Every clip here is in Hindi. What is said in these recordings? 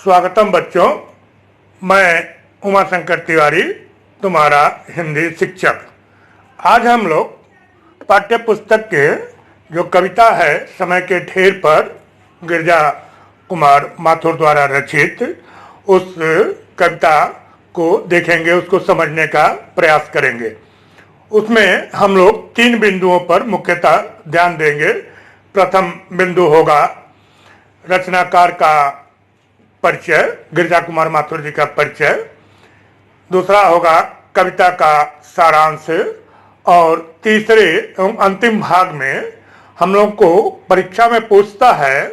स्वागतम बच्चों। मैं उमाशंकर तिवारी, तुम्हारा हिंदी शिक्षक। आज हम लोग पाठ्य पुस्तक के जो कविता है समय के ढेर पर गिरजा कुमार माथुर द्वारा रचित, उस कविता को देखेंगे, उसको समझने का प्रयास करेंगे। उसमें हम लोग 3 बिंदुओं पर मुख्यतः ध्यान देंगे। प्रथम बिंदु होगा रचनाकार का परिचय, गिरजा कुमार माथुर जी का परिचय। दूसरा होगा कविता का सारांश, और तीसरे एवं अंतिम भाग में हम लोग को परीक्षा में पूछता है,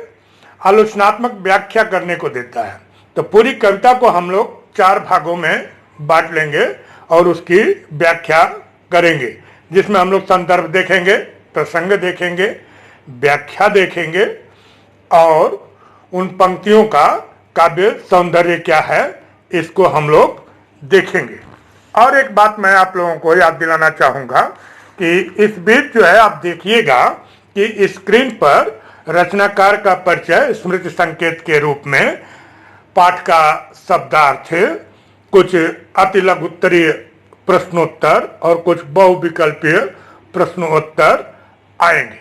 आलोचनात्मक व्याख्या करने को देता है। तो पूरी कविता को हम लोग 4 भागों में बांट लेंगे और उसकी व्याख्या करेंगे, जिसमें हम लोग संदर्भ देखेंगे, प्रसंग देखेंगे, व्याख्या देखेंगे और उन पंक्तियों का काव्य सौंदर्य क्या है इसको हम लोग देखेंगे। और एक बात मैं आप लोगों को याद दिलाना चाहूँगा कि इस बीच जो है आप देखिएगा कि स्क्रीन पर रचनाकार का परिचय स्मृति संकेत के रूप में पाठ का शब्दार्थ, कुछ अति लघुत्तरीय प्रश्नोत्तर और कुछ बहुविकल्पीय प्रश्नोत्तर आएंगे,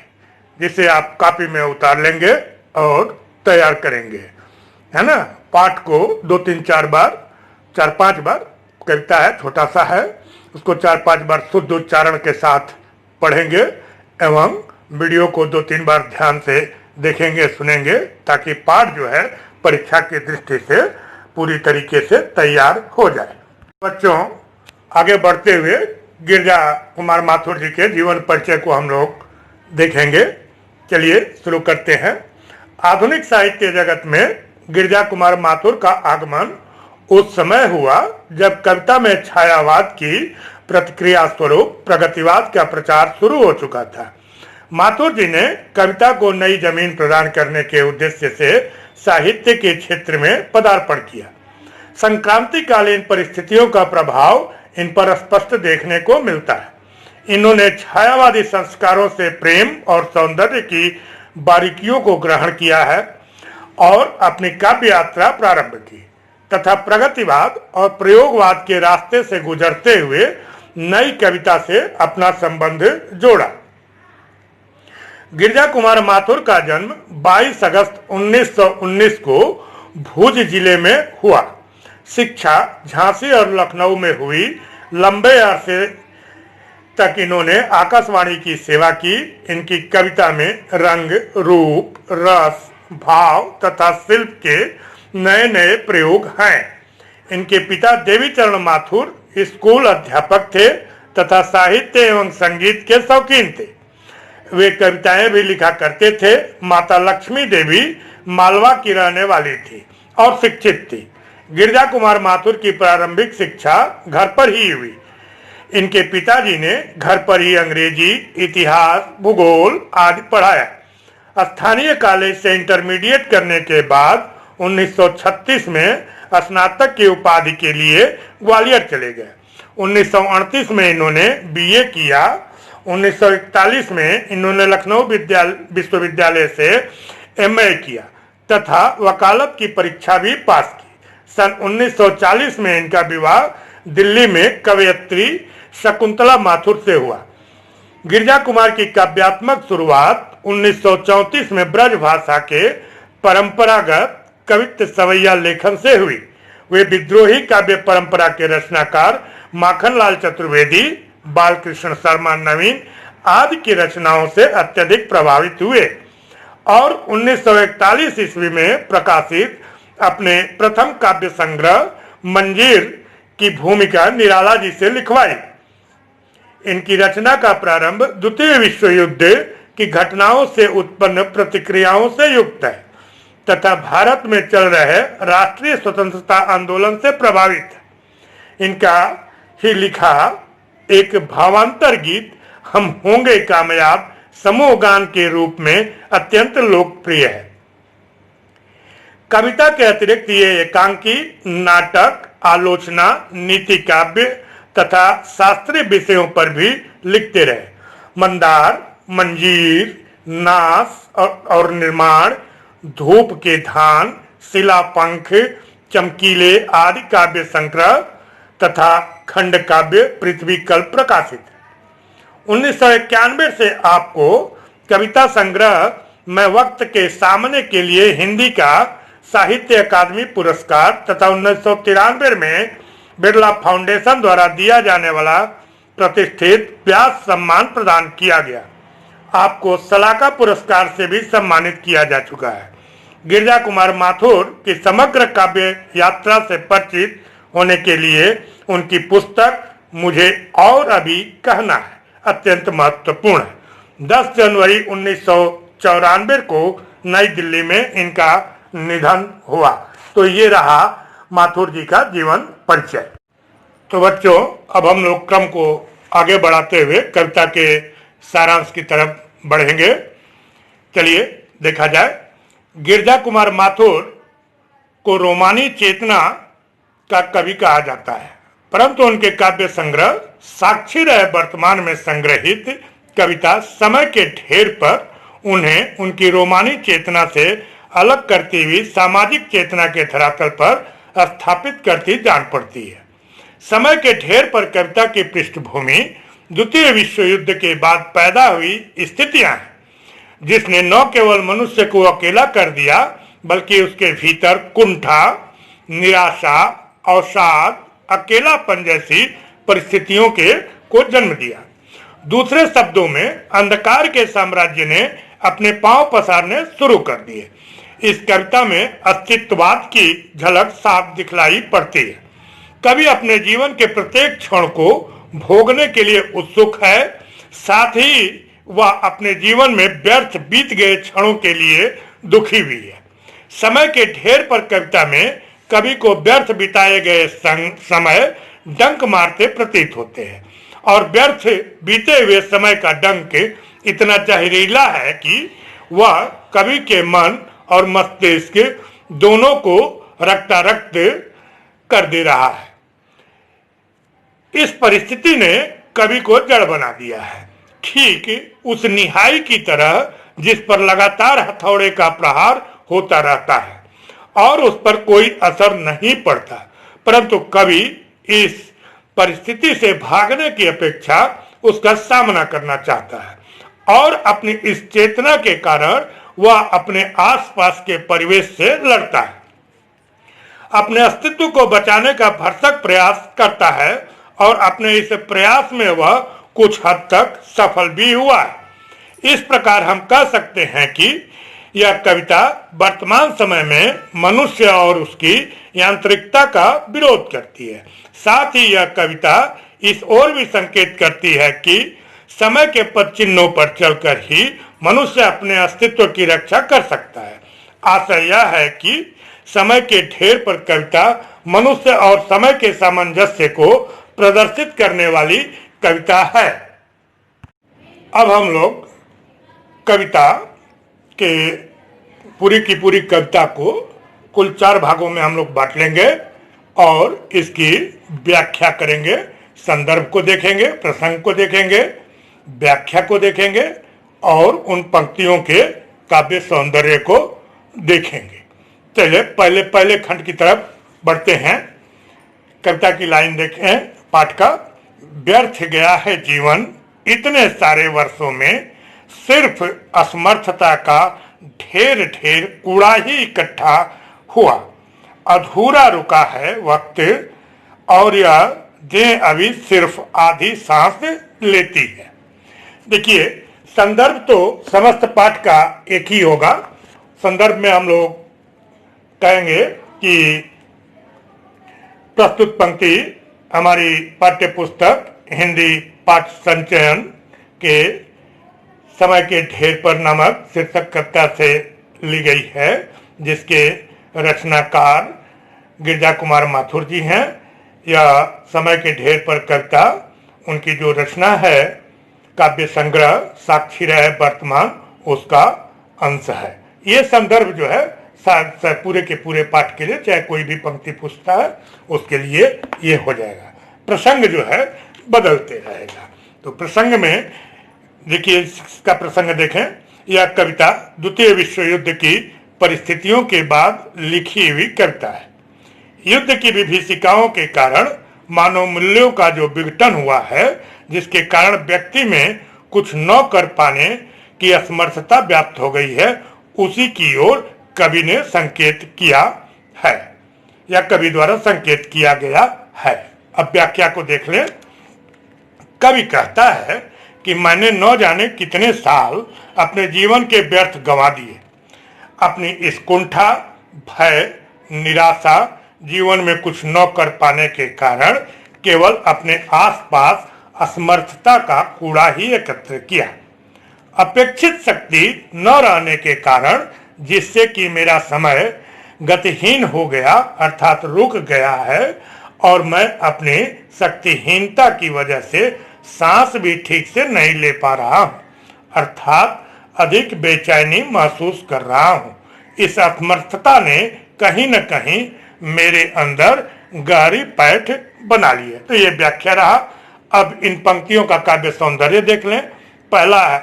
जिसे आप कॉपी में उतार लेंगे और तैयार करेंगे, है ना। पाठ को 2 3 4 बार, 4 5 बार, कविता है, छोटा सा है, उसको 4 5 बार शुद्ध उच्चारण के साथ पढ़ेंगे एवं वीडियो को 2 3 बार ध्यान से देखेंगे, सुनेंगे, ताकि पाठ जो है परीक्षा की दृष्टि से पूरी तरीके से तैयार हो जाए। बच्चों, आगे बढ़ते हुए गिरजा कुमार माथुर जी के जीवन परिचय को हम लोग देखेंगे। चलिए शुरू करते हैं। आधुनिक साहित्य जगत में गिरजा कुमार माथुर का आगमन उस समय हुआ जब कविता में छायावाद की प्रतिक्रिया स्वरूप प्रगतिवाद का प्रचार शुरू हो चुका था। माथुर जी ने कविता को नई जमीन प्रदान करने के उद्देश्य से साहित्य के क्षेत्र में पदार्पण किया। संक्रांतिकालीन परिस्थितियों का प्रभाव इन पर स्पष्ट देखने को मिलता है। इन्होंने छायावादी संस्कारों से प्रेम और सौंदर्य की बारीकियों को ग्रहण किया है और अपनी काव्य यात्रा प्रारंभ की तथा प्रगतिवाद और प्रयोगवाद के रास्ते से गुजरते हुए नई कविता से अपना संबंध जोड़ा। गिरजा कुमार माथुर का जन्म 22 अगस्त 1919 को भूज जिले में हुआ। शिक्षा झांसी और लखनऊ में हुई। लंबे अरसे तक इन्होंने आकाशवाणी की सेवा की। इनकी कविता में रंग, रूप, रस, भाव तथा शिल्प के नए नए प्रयोग हैं। इनके पिता देवीचरण माथुर स्कूल अध्यापक थे तथा साहित्य एवं संगीत के शौकीन थे। वे कविताएं भी लिखा करते थे। माता लक्ष्मी देवी मालवा की रहने वाली थी और शिक्षित थी। गिरजा कुमार माथुर की प्रारंभिक शिक्षा घर पर ही हुई। इनके पिताजी ने घर पर ही अंग्रेजी, इतिहास, भूगोल आदि पढ़ाया। स्थानीय कॉलेज से इंटरमीडिएट करने के बाद 1936 में स्नातक की उपाधि के लिए ग्वालियर चले गए। 1938 में इन्होंने बीए किया। 1941 में इन्होंने लखनऊ विश्वविद्यालय से एमए किया तथा वकालत की परीक्षा भी पास की। सन 1940 में इनका विवाह दिल्ली में कवयित्री शकुंतला माथुर से हुआ। गिरजा कुमार की काव्यात्मक शुरुआत 1934 में ब्रज भाषा के परंपरागत कवित्व सवैया लेखन से हुई। वे विद्रोही काव्य परंपरा के रचनाकार माखनलाल चतुर्वेदी, बालकृष्ण शर्मा नवीन आदि की रचनाओं से अत्यधिक प्रभावित हुए और 1941 ईस्वी में प्रकाशित अपने प्रथम काव्य संग्रह मंजीर की भूमिका निराला जी से लिखवाई। इनकी रचना का प्रारंभ द्वितीय विश्व युद्ध की घटनाओं से उत्पन्न प्रतिक्रियाओं से युक्त है तथा भारत में चल रहे राष्ट्रीय स्वतंत्रता आंदोलन से प्रभावित है। इनका ही लिखा एक भावांतर गीत हम होंगे कामयाब समूह गान के रूप में अत्यंत लोकप्रिय है। कविता के अतिरिक्त ये एकांकी, नाटक, आलोचना, नीति काव्य तथा शास्त्रीय विषयों पर भी लिखते रहे। मंदार, मंजीर, नास और निर्माण, धूप के धान, शिलापंख, चमकीले आदि काव्य संग्रह तथा खंड काव्य पृथ्वी कल्प प्रकाशित। 1991 से आपको कविता संग्रह मैं वक्त के सामने के लिए हिंदी का साहित्य अकादमी पुरस्कार तथा 1993 में बिरला फाउंडेशन द्वारा दिया जाने वाला प्रतिष्ठित व्यास सम्मान प्रदान किया गया। आपको सलाका पुरस्कार से भी सम्मानित किया जा चुका है। गिरजा कुमार माथुर की समग्र काव्य यात्रा से परिचित होने के लिए उनकी पुस्तक मुझे और अभी कहना है अत्यंत महत्वपूर्ण है। 10 जनवरी 1994 को नई दिल्ली में इनका निधन हुआ। तो ये रहा माथुर जी का जीवन परिचय। तो बच्चों, अब हम लोग क्रम को आगे बढ़ाते हुए कविता के सारांश की तरफ बढ़ेंगे। चलिए देखा जाए। गिरजा कुमार माथुर को रोमानी चेतना का कवि कहा जाता है, परंतु उनके काव्य संग्रह साक्षी रहे वर्तमान में संग्रहित कविता समय के ढेर पर उन्हें उनकी रोमानी चेतना से अलग करती हुई सामाजिक चेतना के धरातल पर स्थापित करती जान पड़ती है। समय के ढेर पर कविता की पृष्ठभूमि द्वितीय विश्व युद्ध के बाद पैदा हुई स्थितियां हैं, जिसने न केवल मनुष्य को अकेला कर दिया बल्कि उसके भीतर कुंठा, निराशा, अवसाद, अकेलापन जैसी परिस्थितियों को जन्म दिया। दूसरे शब्दों में अंधकार के साम्राज्य ने अपने पांव पसारने शुरू कर दिए। इस कविता में अस्तित्ववाद की झलक साफ दिखलाई पड़ती है। कवि अपने जीवन के प्रत्येक क्षण को भोगने के लिए उत्सुक है, साथ ही वह अपने जीवन में व्यर्थ बीत गए क्षणों के लिए दुखी भी है। समय के ढेर पर कविता में कवि को व्यर्थ बिताए गए समय डंक मारते प्रतीत होते हैं और व्यर्थ बीते हुए समय का डंक इतना जहरीला है कि वह कवि के मन और मस्तिष्क दोनों को रक्तारक्त कर दे रहा है। इस परिस्थिति ने कवि को जड़ बना दिया है, ठीक उस निहाई की तरह जिस पर लगातार हथौड़े का प्रहार होता रहता है और उस पर कोई असर नहीं पड़ता, परंतु कवि इस परिस्थिति से भागने की अपेक्षा उसका सामना करना चाहता है और अपनी इस चेतना के कारण वह अपने आसपास के परिवेश से लड़ता है, अपने अस्तित्व को बचाने का भरसक प्रयास करता है और अपने इस प्रयास में वह कुछ हद तक सफल भी हुआ है। इस प्रकार हम कह सकते हैं कि यह कविता वर्तमान समय में मनुष्य और उसकी यांत्रिकता का विरोध करती है। साथ ही यह कविता इस ओर भी संकेत करती है कि समय के पद चिन्हों पर चलकर ही मनुष्य अपने अस्तित्व की रक्षा कर सकता है। आशय यह है कि समय के ढेर पर कविता मनुष्य और समय के सामंजस्य को प्रदर्शित करने वाली कविता है। अब हम लोग कविता के पूरी की पूरी कविता को कुल 4 भागों में हम लोग बांट लेंगे और इसकी व्याख्या करेंगे। संदर्भ को देखेंगे, प्रसंग को देखेंगे, व्याख्या को देखेंगे और उन पंक्तियों के काव्य सौंदर्य को देखेंगे। चलिए पहले खंड की तरफ बढ़ते हैं। कविता की लाइन देखें पाठ का। व्यर्थ गया है जीवन इतने सारे वर्षों में, सिर्फ असमर्थता का ढेर ढेर कूड़ा ही इकट्ठा हुआ। अधूरा रुका है वक्त और यह देह अभी सिर्फ आधी सांस लेती है। देखिए, संदर्भ तो समस्त पाठ का एक ही होगा। संदर्भ में हम लोग कहेंगे कि प्रस्तुत पंक्ति हमारी पाठ्य पुस्तक हिंदी पाठ संचयन के समय के ढेर पर नामक शीर्षक कविता से ली गई है, जिसके रचनाकार गिरजा कुमार माथुर जी हैं। यह समय के ढेर पर कविता उनकी जो रचना है काव्य संग्रह साक्षी रहे वर्तमान, उसका अंश है। ये संदर्भ जो है पूरे के पूरे पाठ के लिए, चाहे कोई भी पंक्ति पूछता है उसके लिए ये हो जाएगा। प्रसंग जो है बदलते रहेगा। तो प्रसंग में देखिए, इसका प्रसंग देखें। यह कविता द्वितीय विश्व युद्ध की परिस्थितियों के बाद लिखी हुई कविता है। युद्ध की विभीषिकाओं के कारण मानव मूल्यों का जो विघटन हुआ है, जिसके कारण व्यक्ति में कुछ न कर पाने की असमर्थता व्याप्त हो गई है, उसी की ओर कवि ने संकेत किया है या कवि द्वारा संकेत किया गया है। अब व्याख्या को देख लें। कवि कहता है कि मैंने न जाने कितने साल अपने जीवन के व्यर्थ गंवा दिए। अपनी इस कुंठा, भय, निराशा, जीवन में कुछ न कर पाने के कारण केवल अपने आसपास असमर्थता का कूड़ा ही एकत्र किया। अपेक्षित शक्ति न रहने के कारण, जिससे कि मेरा समय गतिहीन हो गया अर्थात रुक गया है, और मैं अपनी शक्तिहीनता की वजह से सांस भी ठीक से नहीं ले पा रहा हूँ, अर्थात अधिक बेचैनी महसूस कर रहा हूँ। इस असमर्थता ने कहीं न कहीं मेरे अंदर गहरी पैठ बना ली है। तो ये व्याख्या रहा। अब इन पंक्तियों का काव्य सौंदर्य देख लें। पहला है,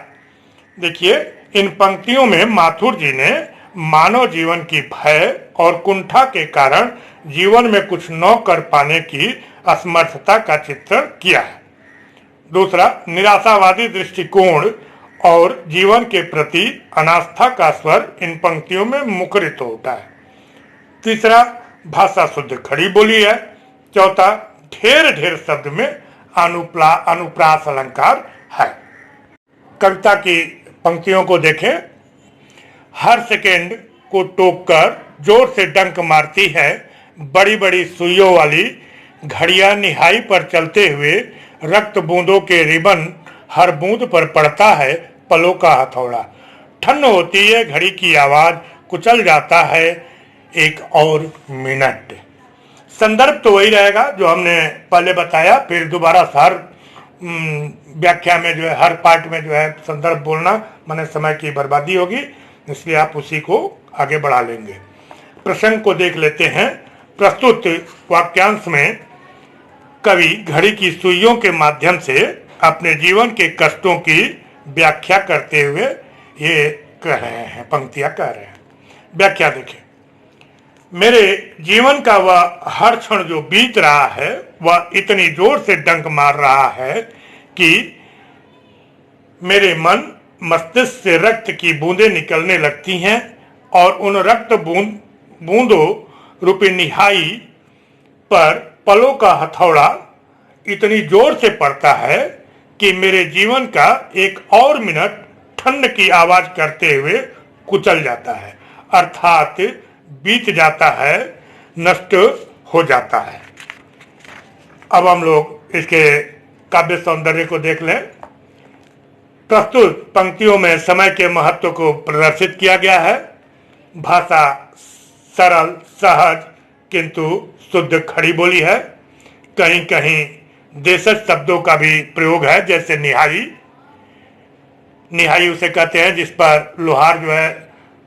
देखिए, इन पंक्तियों में माथुर जी ने मानव जीवन की भय और कुंठा के कारण जीवन में कुछ न कर पाने की असमर्थता का चित्रण किया है। दूसरा, निराशावादी दृष्टिकोण और जीवन के प्रति अनास्था का स्वर इन पंक्तियों में मुखरित होता है। तीसरा, भाषा शुद्ध खड़ी बोली है। चौथा, ढेर ढेर शब्द में अनुप्रास अलंकार है। कविता की पंक्तियों को देखें। हर सेकेंड को टोककर जोर से डंक मारती है बड़ी बड़ी सुइयों वाली घड़ियां, निहाई पर चलते हुए रक्त बूंदों के रिबन हर बूंद पर पड़ता है पलों का हथौड़ा। ठंड होती है घड़ी की आवाज, कुचल जाता है एक और मिनट। संदर्भ तो वही रहेगा जो हमने पहले बताया, फिर दोबारा हर व्याख्या में जो है, हर पार्ट में जो है संदर्भ बोलना माने समय की बर्बादी होगी, इसलिए आप उसी को आगे बढ़ा लेंगे। प्रसंग को देख लेते हैं। प्रस्तुत वाक्यांश में कवि घड़ी की सुइयों के माध्यम से अपने जीवन के कष्टों की व्याख्या करते हुए ये कह रहे हैं, पंक्तियां कह रहे हैं। व्याख्या देखें। मेरे जीवन का वह हर क्षण जो बीत रहा है, वह इतनी जोर से डंक मार रहा है कि मेरे मन मस्तिष्क से रक्त की बूंदें निकलने लगती हैं, और उन रक्त बूंदों रूपी निहाई पर पलों का हथौड़ा इतनी जोर से पड़ता है कि मेरे जीवन का एक और मिनट ठंड की आवाज करते हुए कुचल जाता है, अर्थात बीत जाता है, नष्ट हो जाता है। अब हम लोग इसके काव्य सौंदर्य को देख लें। प्रस्तुत पंक्तियों में समय के महत्व को प्रदर्शित किया गया है। भाषा सरल, सहज किंतु शुद्ध खड़ी बोली है। कहीं कहीं देशज शब्दों का भी प्रयोग है, जैसे निहाई। निहाई उसे कहते हैं जिस पर लोहार जो है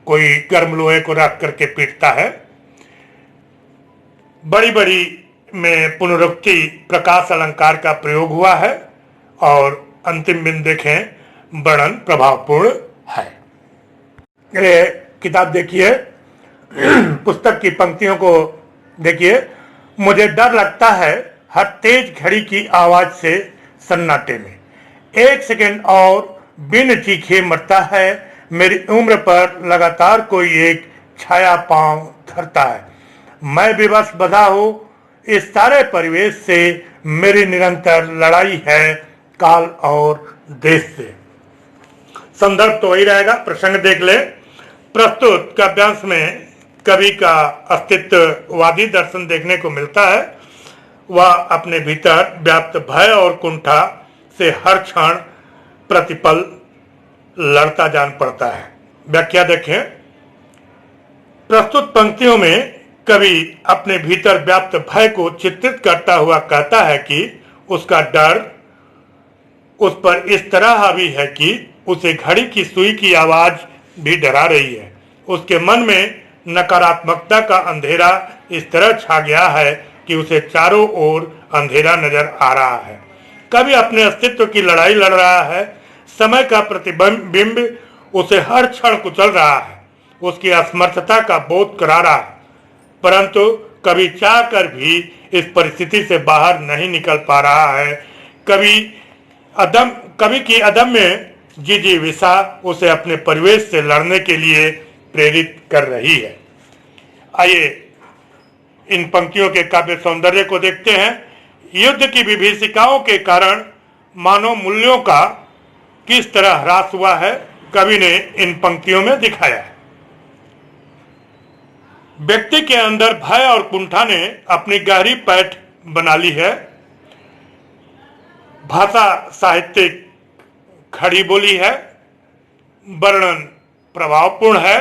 कोई गर्म लोहे को रख करके पीटता है। बड़ी बड़ी में पुनरुक्ति प्रकाश अलंकार का प्रयोग हुआ है, और अंतिम बिंदु देखें, वर्णन प्रभावपूर्ण है। ये किताब देखिए, पुस्तक की पंक्तियों को देखिए। मुझे डर लगता है हर तेज घड़ी की आवाज से सन्नाटे में, एक सेकंड और बिन चीखे मरता है। मेरी उम्र पर लगातार कोई एक छाया पांव धरता है। मैं विवश बधा हूँ इस सारे परिवेश से। मेरी निरंतर लड़ाई है काल और देश से। संदर्भ तो वही रहेगा। प्रसंग देख ले। प्रस्तुत काव्यांश में कवि का अस्तित्ववादी दर्शन देखने को मिलता है। वह अपने भीतर व्याप्त भय और कुंठा से हर क्षण प्रतिपल लड़ता जान पड़ता है। व्याख्या देखें। प्रस्तुत पंक्तियों में कवि अपने भीतर व्याप्त भय को चित्रित करता हुआ कहता है कि उसका डर उस पर इस तरह हावी है कि उसे घड़ी की सुई की आवाज भी डरा रही है। उसके मन में नकारात्मकता का अंधेरा इस तरह छा गया है कि उसे चारों ओर अंधेरा नजर आ रहा है। कवि अपने अस्तित्व की लड़ाई लड़ रहा है। समय का प्रतिबिंब उसे हर क्षण कुचल रहा है। उसकी असमर्थता का बोध करा रहा है, परंतु कभी चाह कर भी इस परिस्थिति से बाहर नहीं निकल पा रहा है। कभी की अदम्य जिजीविषा उसे अपने परिवेश से लड़ने के लिए प्रेरित कर रही है। आइए इन पंक्तियों के काव्य सौंदर्य को देखते हैं। युद्ध की विभीषिकाओं के कारण मानव मूल्यों का किस तरह ह्रास हुआ है, कवि ने इन पंक्तियों में दिखाया है। व्यक्ति के अंदर भय और कुंठा ने अपनी गहरी पैठ बना ली है। भाषा साहित्यिक खड़ी बोली है, वर्णन प्रभावपूर्ण है,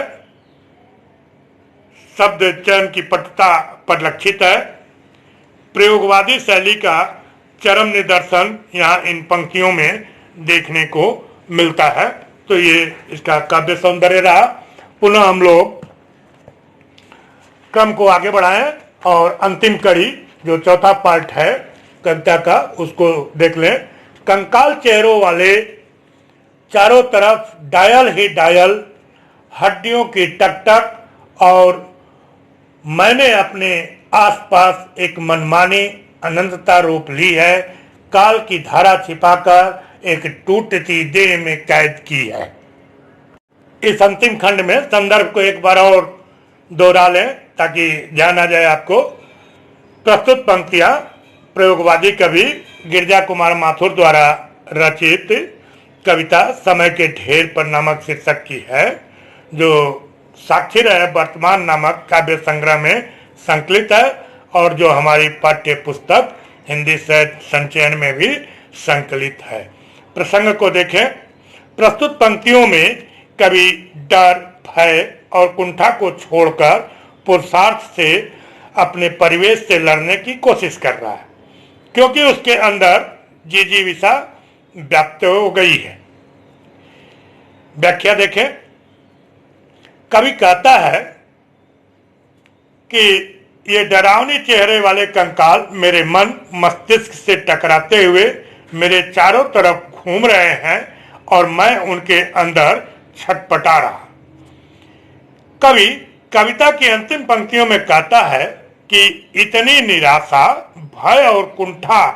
शब्द चयन की पटुता परिलक्षित है। प्रयोगवादी शैली का चरम निदर्शन यहाँ इन पंक्तियों में देखने को मिलता है। तो ये इसका काव्य सौंदर्य रहा। पुनः हम लोग क्रम को आगे बढ़ाएं और अंतिम कड़ी जो चौथा पार्ट है कविता का उसको देख लें। कंकाल चेहरों वाले चारों तरफ डायल ही डायल, हड्डियों की टकटक और मैंने अपने आसपास एक मनमानी अनंतता रूप ली है, काल की धारा छिपाकर एक टूटती देह में कैद की है। इस अंतिम खंड में संदर्भ को एक बार और दोहरा लें ताकि ध्यान आ जाए आपको। प्रस्तुत पंक्तियां प्रयोगवादी कवि गिरजा कुमार माथुर द्वारा रचित कविता समय के ढेर पर नामक शीर्षक की है, जो साक्षर है वर्तमान नामक काव्य संग्रह में संकलित है और जो हमारी पाठ्य पुस्तक हिंदी साहित्य संचयन में भी संकलित है। प्रसंग को देखें। प्रस्तुत पंक्तियों में कवि डर, भय और कुंठा को छोड़कर पुरुषार्थ से अपने परिवेश से लड़ने की कोशिश कर रहा है, क्योंकि उसके अंदर जिजीविषा व्याप्त हो गई है। व्याख्या देखें। कवि कहता है कि ये डरावनी चेहरे वाले कंकाल मेरे मन मस्तिष्क से टकराते हुए मेरे चारों तरफ घूम रहे हैं और मैं उनके अंदर छटपटा रहा। कवि कविता की अंतिम पंक्तियों में कहता है कि इतनी निराशा, भय और कुंठा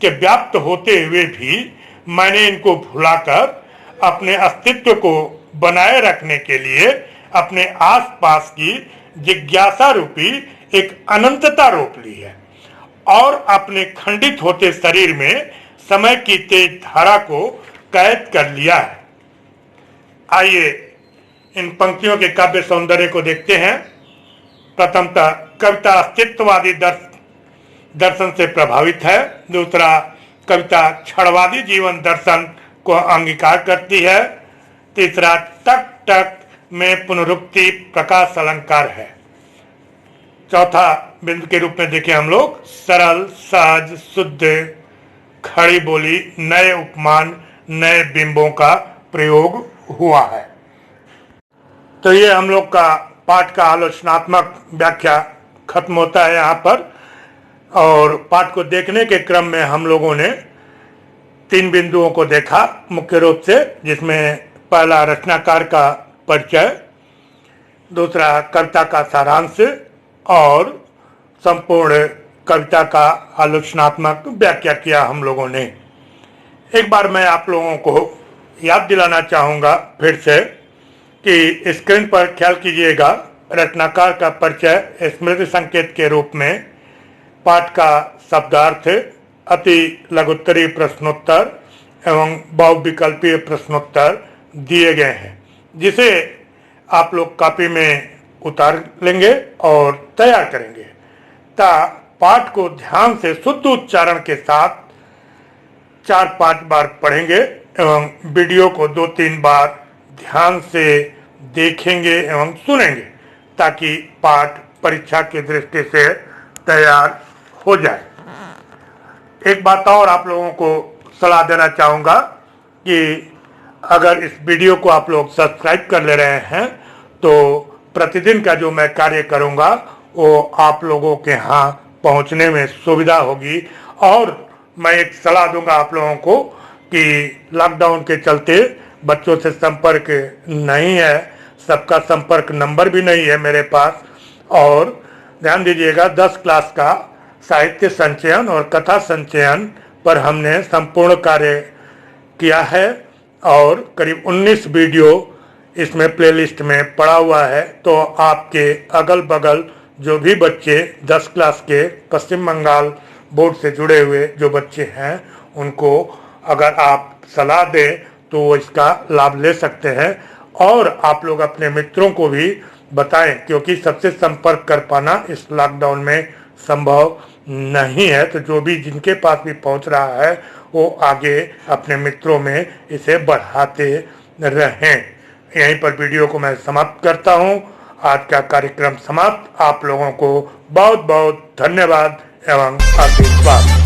के व्याप्त होते हुए भी मैंने इनको भुलाकर अपने अस्तित्व को बनाए रखने के लिए अपने आसपास की जिज्ञासा रूपी एक अनंतता रोप ली है और अपने खंडित होते शरीर में समय की तेज धारा को कैद कर लिया है। आइए इन पंक्तियों के काव्य सौंदर्य को देखते हैं। प्रथमतः कविता अस्तित्ववादी दर्शन से प्रभावित है। दूसरा, कविता क्षणवादी जीवन दर्शन को अंगीकार करती है। तीसरा, टक टक में पुनरुक्ति प्रकाश अलंकार है। चौथा बिंदु के रूप में देखें हम लोग, सरल, सहज, शुद्ध, खड़ी बोली, नए उपमान, नए बिंबों का प्रयोग हुआ है। तो ये हम लोग का पाठ का आलोचनात्मक व्याख्या खत्म होता है यहाँ पर। और पाठ को देखने के क्रम में हम लोगों ने 3 बिंदुओं को देखा मुख्य रूप से, जिसमें पहला रचनाकार का परिचय, दूसरा कविता का सारांश और संपूर्ण कविता का आलोचनात्मक व्याख्या किया हम लोगों ने। एक बार मैं आप लोगों को याद दिलाना चाहूँगा फिर से कि स्क्रीन पर ख्याल कीजिएगा, रचनाकार का परिचय स्मृति संकेत के रूप में पाठ का शब्दार्थ, अति लघुत्तरीय प्रश्नोत्तर एवं बहुविकल्पीय प्रश्नोत्तर दिए गए हैं, जिसे आप लोग कॉपी में उतार लेंगे और तैयार करेंगे। पाठ को ध्यान से शुद्ध उच्चारण के साथ 4-5 बार पढ़ेंगे एवं वीडियो को 2-3 बार ध्यान से देखेंगे एवं सुनेंगे, ताकि पाठ परीक्षा की दृष्टि से तैयार हो जाए। एक बात और आप लोगों को सलाह देना चाहूँगा कि अगर इस वीडियो को आप लोग सब्सक्राइब कर ले रहे हैं तो प्रतिदिन का जो मैं कार्य करूँगा वो आप लोगों के यहाँ पहुँचने में सुविधा होगी। और मैं एक सलाह दूंगा आप लोगों को कि लॉकडाउन के चलते बच्चों से संपर्क नहीं है, सबका संपर्क नंबर भी नहीं है मेरे पास। और ध्यान दीजिएगा 10 क्लास का साहित्य संचयन और कथा संचयन पर हमने संपूर्ण कार्य किया है और करीब 19 वीडियो इसमें प्लेलिस्ट में पड़ा हुआ है। तो आपके अगल बगल जो भी बच्चे 10 क्लास के पश्चिम बंगाल बोर्ड से जुड़े हुए जो बच्चे हैं उनको अगर आप सलाह दें तो वो इसका लाभ ले सकते हैं। और आप लोग अपने मित्रों को भी बताएं, क्योंकि सबसे संपर्क कर पाना इस लॉकडाउन में संभव नहीं है। तो जो भी जिनके पास भी पहुंच रहा है वो आगे अपने मित्रों में इसे बढ़ाते रहें। यहीं पर वीडियो को मैं समाप्त करता हूं। आज का कार्यक्रम समाप्त। आप लोगों को बहुत बहुत धन्यवाद एवं आशीर्वाद।